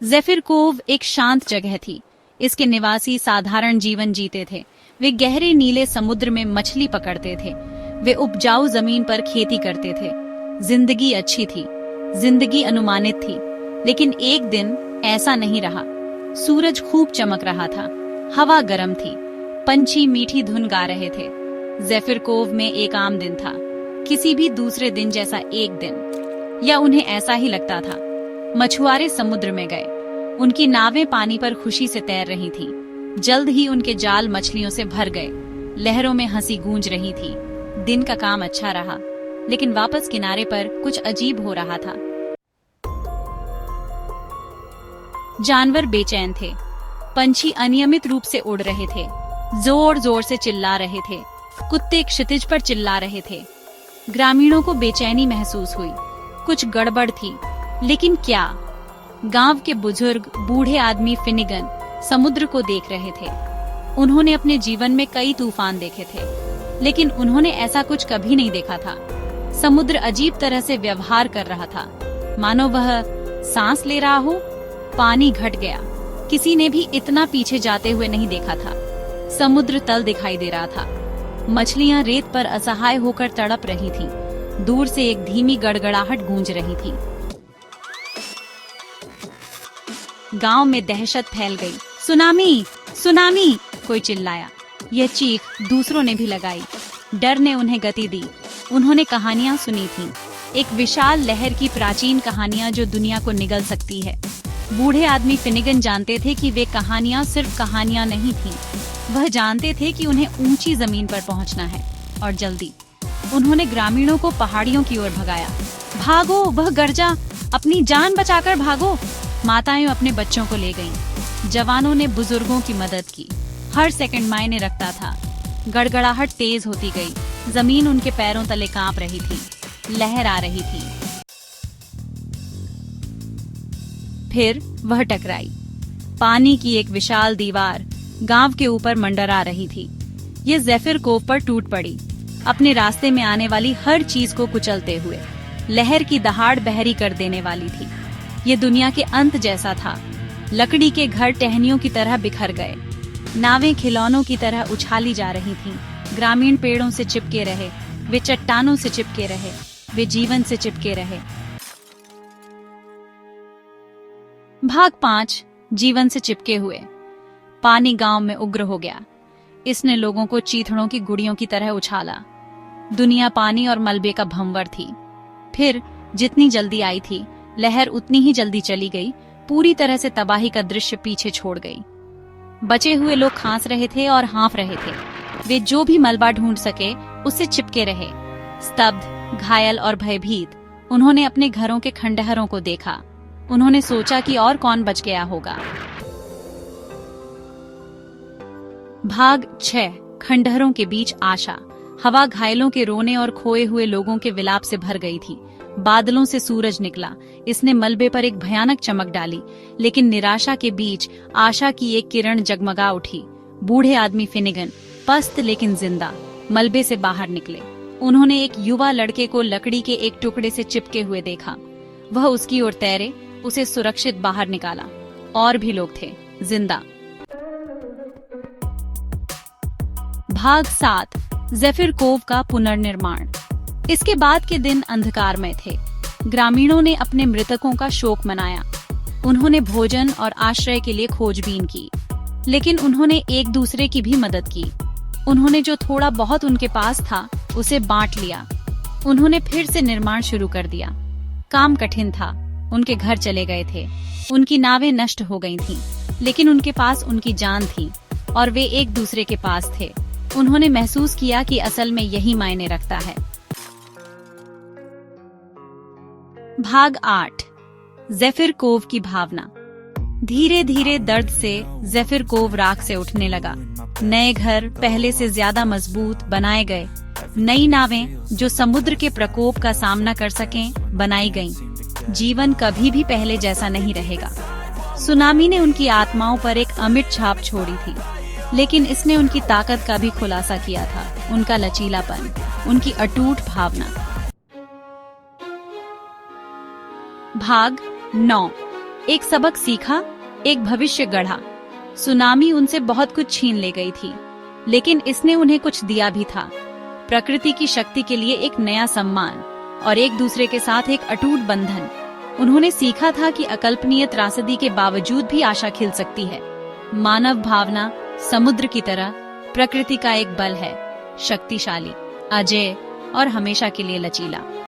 ज़ेफिर CoV एक शांत जगह थी। इसके निवासी साधारण जीवन जीते थे। वे गहरे नीले समुद्र में मछली पकड़ते थे। वे उपजाऊ जमीन पर खेती करते थे। जिंदगी अच्छी थी, जिंदगी अनुमानित थी। लेकिन एक दिन ऐसा नहीं रहा। सूरज खूब चमक रहा था, हवा गर्म थी, पंछी मीठी धुन गा रहे थे। ज़ेफिर कोव में एक आम दिन था, किसी भी दूसरे दिन जैसा एक दिन, या उन्हें ऐसा ही लगता था। मछुआरे समुद्र में गए। उनकी नावें पानी पर खुशी से तैर रही थीं। जल्द ही उनके जाल मछलियों से भर गए। लहरों में हंसी गूंज रही थी। दिन का काम अच्छा रहा, लेकिन वापस किनारे पर कुछ अजीब हो रहा था। जानवर बेचैन थे। पंछी अनियमित रूप से उड़ रहे थे, जोर जोर से चिल्ला रहे थे। कुत्ते क्षितिज पर चिल्ला रहे थे। ग्रामीणों को बेचैनी महसूस हुई। कुछ गड़बड़ थी, लेकिन क्या? गांव के बुजुर्ग बूढ़े आदमी फिनिगन समुद्र को देख रहे थे। उन्होंने अपने जीवन में कई तूफान देखे थे, लेकिन उन्होंने ऐसा कुछ कभी नहीं देखा था। समुद्र अजीब तरह से व्यवहार कर रहा था, मानो वह सांस ले रहा हो। पानी घट गया। किसी ने भी इतना पीछे जाते हुए नहीं देखा था। समुद्र तल दिखाई दे रहा था। मछलियां रेत पर असहाय होकर तड़प रही थीं। दूर से एक धीमी गड़गड़ाहट गूंज रही थी। गांव में दहशत फैल गई। सुनामी, सुनामी, कोई चिल्लाया। यह चीख दूसरों ने भी लगाई। डर ने उन्हें गति दी। उन्होंने कहानियां सुनी थीं, एक विशाल लहर की प्राचीन कहानियां जो दुनिया को निगल सकती है। बूढ़े आदमी फिनिगन जानते थे कि वे कहानियां सिर्फ कहानियां नहीं थीं। वह जानते थे कि उन्हें ऊंची जमीन पर पहुंचना है, और जल्दी। उन्होंने ग्रामीणों को पहाड़ियों की ओर भगाया। भागो, वह गरजा, अपनी जान बचाकर भागो। माताएं अपने बच्चों को ले गईं। जवानों ने बुजुर्गों की मदद की। हर सेकंड मायने रखता था। गड़गड़ाहट तेज होती गई। जमीन उनके पैरों तले कांप रही थी। लहर आ रही थी। फिर वह टकराई। पानी की एक विशाल दीवार गांव के ऊपर मंडरा रही थी। ये ज़ेफिर कोव पर टूट पड़ी, अपने रास्ते में आने वाली हर चीज को कुचलते हुए। लहर की दहाड़ बहरी कर देने वाली थी। ये दुनिया के अंत जैसा था। लकड़ी के घर टहनियों की तरह बिखर गए। नावें खिलौनों की तरह उछाली जा रही थीं। ग्रामीण पेड़ों से चिपके रहे, वे चट्टानों से चिपके रहे, वे जीवन से चिपके रहे। भाग 5, जीवन से चिपके हुए। पानी गांव में उग्र हो गया। इसने लोगों को चीथड़ों की गुड़ियों की तरह उछाला। दुनिया पानी और मलबे का भंवर थी। फिर जितनी जल्दी आई थी, लहर उतनी ही जल्दी चली गई। पूरी तरह से तबाही का दृश्य पीछे छोड़ गई। बचे हुए लोग खांस रहे थे और हाँफ रहे थे। वे जो भी मलबा ढूंढ सके उससे चिपके रहे, स्तब्ध, घायल और भयभीत। उन्होंने अपने घरों के खंडहरों को देखा। उन्होंने सोचा कि और कौन बच गया होगा। भाग 6, खंडहरों के बीच आशा। हवा घायलों के रोने और खोए हुए लोगों के विलाप से भर गई थी। बादलों से सूरज निकला। इसने मलबे पर एक भयानक चमक डाली, लेकिन निराशा के बीच आशा की एक किरण जगमगा उठी। बूढ़े आदमी फिनिगन, पस्त लेकिन जिंदा, मलबे से बाहर निकले। उन्होंने एक युवा लड़के को लकड़ी के एक टुकड़े से चिपके हुए देखा। वह उसकी ओर तैरे, उसे सुरक्षित बाहर निकाला। और भी लोग थे, जिंदा। भाग 7, ज़ेफिर कोव का पुनर्निर्माण। इसके बाद के दिन अंधकारमय थे। ग्रामीणों ने अपने मृतकों का शोक मनाया। उन्होंने भोजन और आश्रय के लिए खोजबीन की, लेकिन उन्होंने एक दूसरे की भी मदद की। उन्होंने जो थोड़ा बहुत उनके पास था उसे बांट लिया। उन्होंने फिर से निर्माण शुरू कर दिया। काम कठिन था। उनके घर चले गए थे। उनकी नावें नष्ट हो गई थीं, लेकिन उनके पास उनकी जान थी और वे एक दूसरे के पास थे। उन्होंने महसूस किया कि असल में यही मायने रखता है। भाग 8, ज़ेफिर कोव की भावना। धीरे धीरे दर्द से ज़ेफिर कोव राख से उठने लगा। नए घर पहले से ज्यादा मजबूत बनाए गए। नई नावें जो समुद्र के प्रकोप का सामना कर सकें बनाई गईं। जीवन कभी भी पहले जैसा नहीं रहेगा। सुनामी ने उनकी आत्माओं पर एक अमिट छाप छोड़ी थी, लेकिन इसने उनकी ताकत का भी खुलासा किया था। उनका लचीलापन, उनकी अटूट भावना। भाग 9, एक सबक सीखा, एक भविष्य गढ़ा। सुनामी उनसे बहुत कुछ छीन ले गई थी, लेकिन इसने उन्हें कुछ दिया भी था। प्रकृति की शक्ति के लिए एक नया सम्मान और एक दूसरे के साथ एक अटूट बंधन। उन्होंने सीखा था कि अकल्पनीय त्रासदी के बावजूद भी आशा खिल सकती है। मानव भावना समुद्र की तरह प्रकृति का एक बल है, शक्तिशाली, अजेय और हमेशा के लिए लचीला।